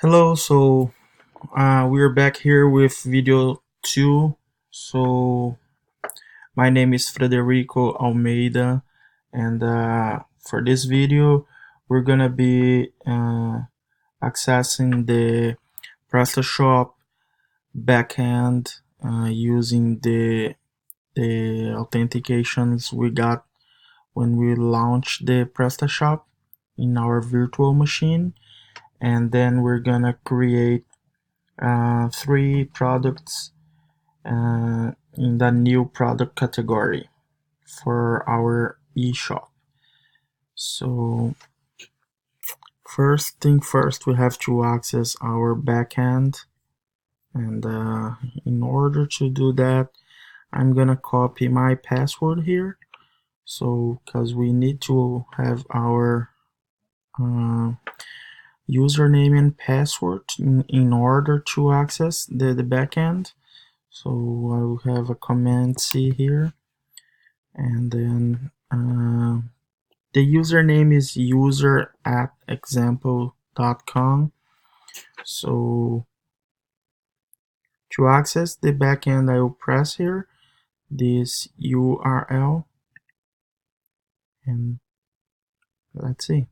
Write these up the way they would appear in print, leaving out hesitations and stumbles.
Hello, we're back here with video 2. So my name is Frederico Almeida, and for this video, we're gonna be accessing the PrestaShop backend using the authentications we got when we launched the PrestaShop in our virtual machine, and then we're gonna create three products in the new product category for our eShop. So first thing first, we have to access our backend, and in order to do that, I'm gonna copy my password here. So because we need to have our username and password in order to access the backend. So I will have a command C here, and then the username is user@example.com. So to access the backend, I will press here this URL, and let's see.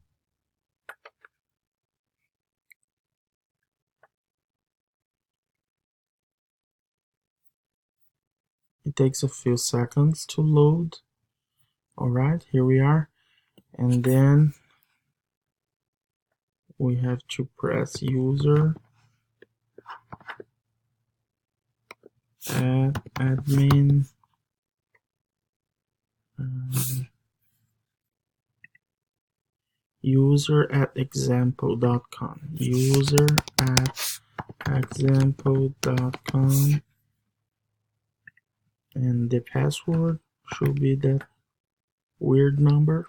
It takes a few seconds to load. Alright, here we are, and then we have to press user admin user@example.com, user@example.com, and the password should be that weird number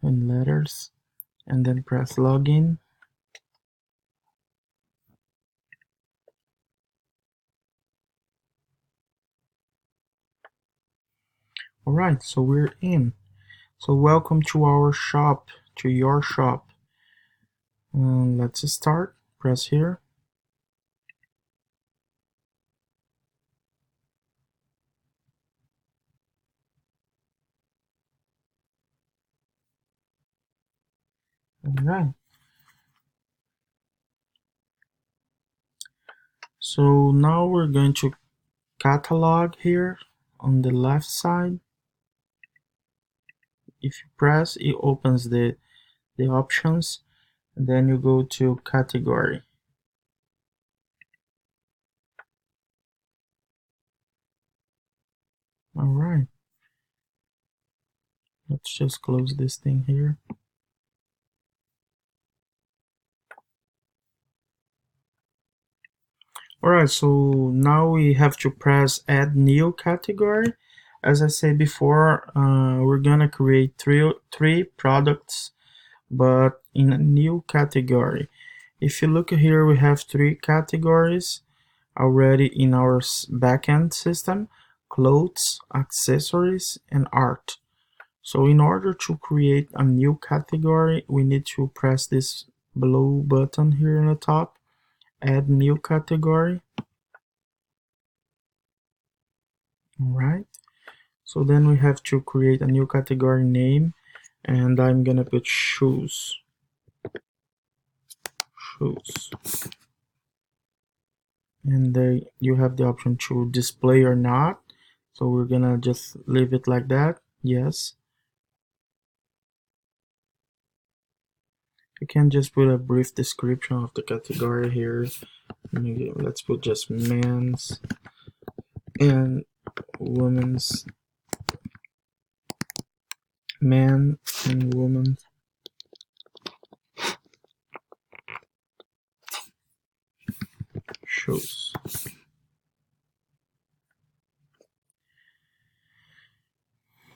and letters, and then press login. Alright, so we're in. So welcome to our shop, to your shop. Let's start. Press here. Alright. So now we're going to catalog here on the left side. If you press, it opens the options, and then you go to category. Alright, let's just close this thing here. Alright, so now we have to press add new category. As I said before, we're gonna create three products, but in a new category. If you look here, we have three categories already in our backend system: clothes, accessories, and art. So in order to create a new category, we need to press this blue button here on the top, add new category. Alright, so then we have to create a new category name, and I'm gonna put shoes. And you have the option to display or not, so we're gonna just leave it like that. Yes, you can just put a brief description of the category here. Maybe let's put just men's and women's, men and women shoes.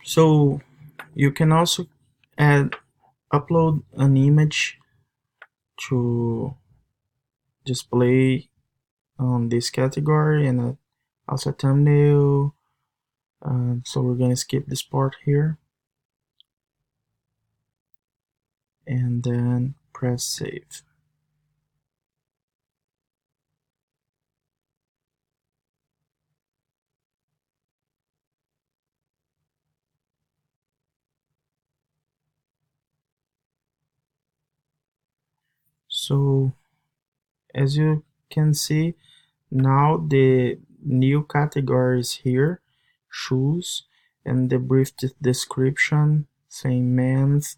So you can also upload an image to display on this category, and also a thumbnail. So we're gonna skip this part here, and then press save. So as you can see, now the new category is here, shoes, and the brief description saying men's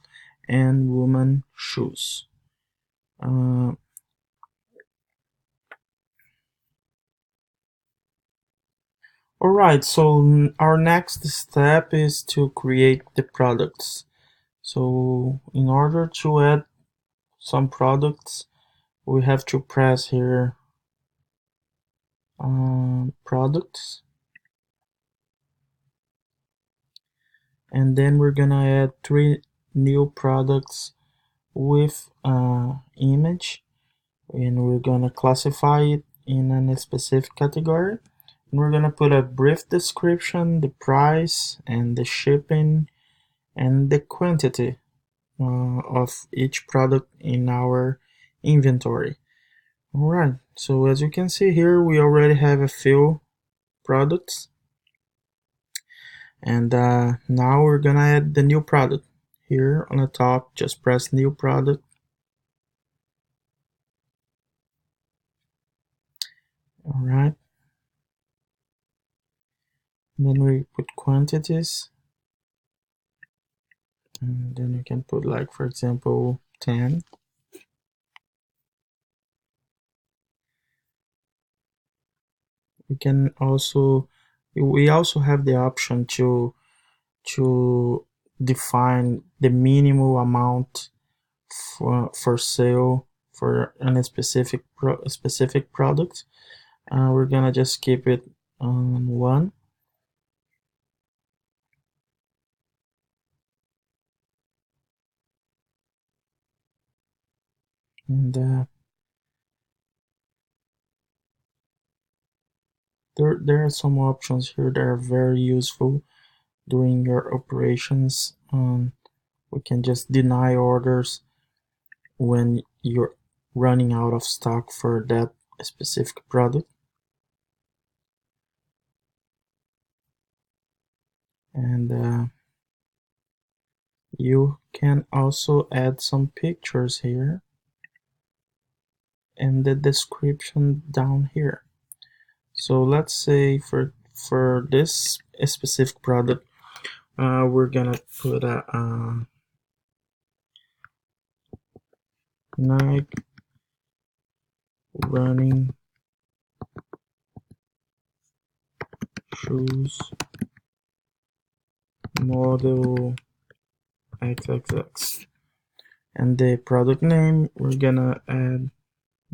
and women shoes. Uh, Alright, so our next step is to create the products. So in order to add some products, we have to press here products, and then we're gonna add 3 new products with image, and we're gonna classify it in a specific category, and we're gonna put a brief description, the price and the shipping and the quantity of each product in our inventory. Alright, so as you can see here, we already have a few products, and now we're gonna add the new product. Here on the top, just press new product. Alright, then we put quantities, and then you can put, like, for example, 10. We also have the option to define the minimum amount for sale for a specific product. We're gonna just keep it on 1. And there are some options here that are very useful during your operations. We can just deny orders when you're running out of stock for that specific product. And you can also add some pictures here and the description down here. So let's say for this specific product, we're gonna put a Nike running shoes model XXX, and the product name we're gonna add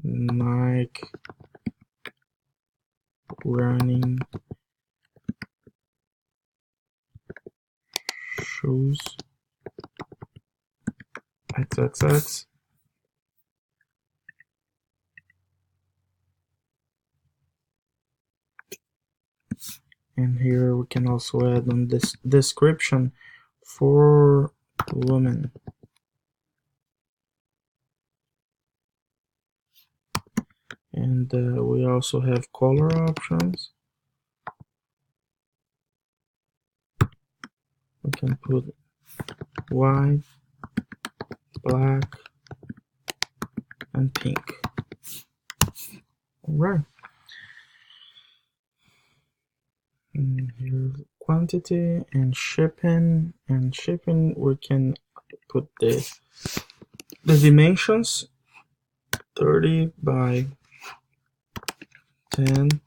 Nike running shoes XXX. And here we can also add on this description for women. And we also have color options. We can put white, black, and pink. Alright. And here's quantity and shipping. And shipping, we can put the dimensions 30 by 10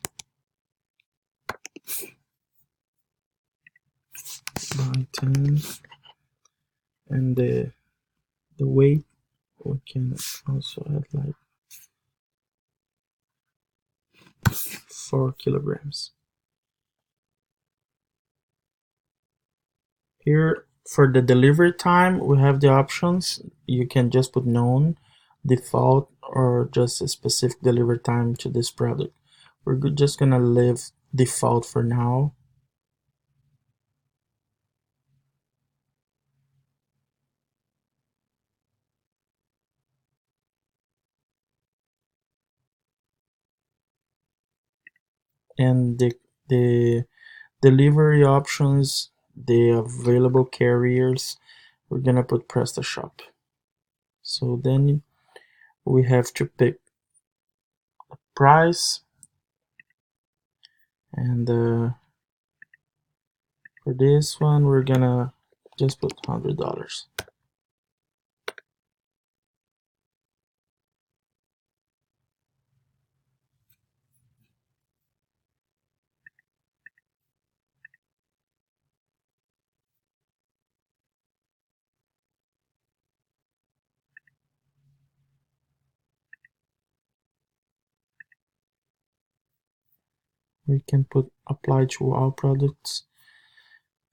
by 10, and the weight we can also add like 4 kilograms. Here for the delivery time, we have the options. You can just put known, default, or just a specific delivery time to this product. We're just gonna leave default for now. And the delivery options, the available carriers, we're gonna put PrestaShop. So then we have to pick price, and for this one we're gonna just put $100. We can put apply to all products,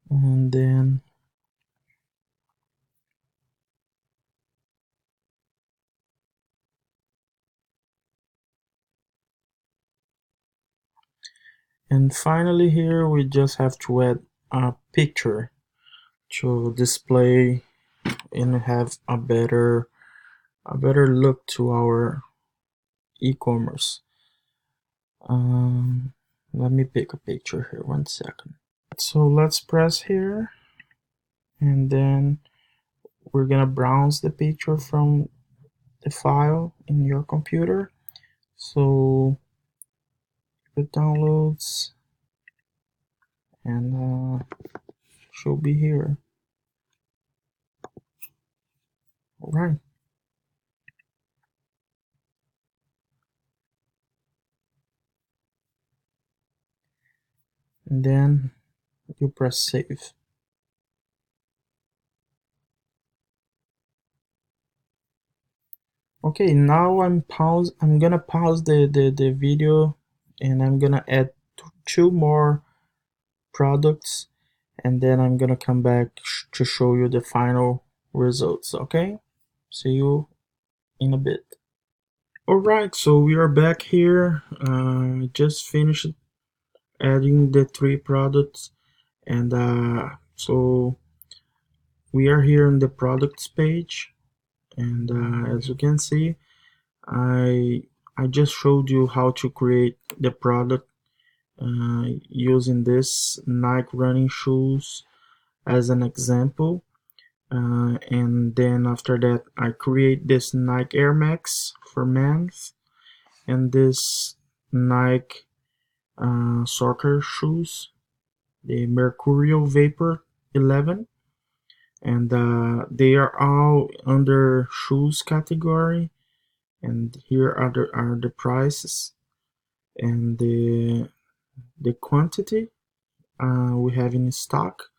and then finally here we just have to add a picture to display and have a better look to our e-commerce. Let me pick a picture here, 1 second. So let's press here, and then we're gonna browse the picture from the file in your computer. So it downloads, and should be here. All right. And then you press save. Okay, now I'm gonna pause the video, and I'm gonna add two more products, and then I'm gonna come back to show you the final results. Okay, see you in a bit. Alright, so we are back here. Just finished adding the three products, and so we are here on the products page, and as you can see, I just showed you how to create the product using this Nike running shoes as an example, and then after that I create this Nike Air Max for men's and this Nike soccer shoes, the Mercurial Vapor 11, and they are all under shoes category, and here are the prices and the quantity we have in stock.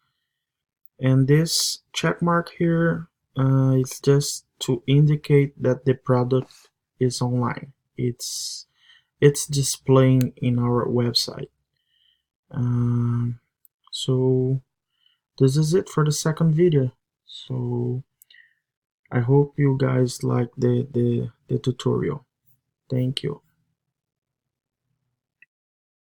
And this check mark here is just to indicate that the product is online. It's displaying in our website. So this is it for the second video. So I hope you guys like the tutorial. Thank you.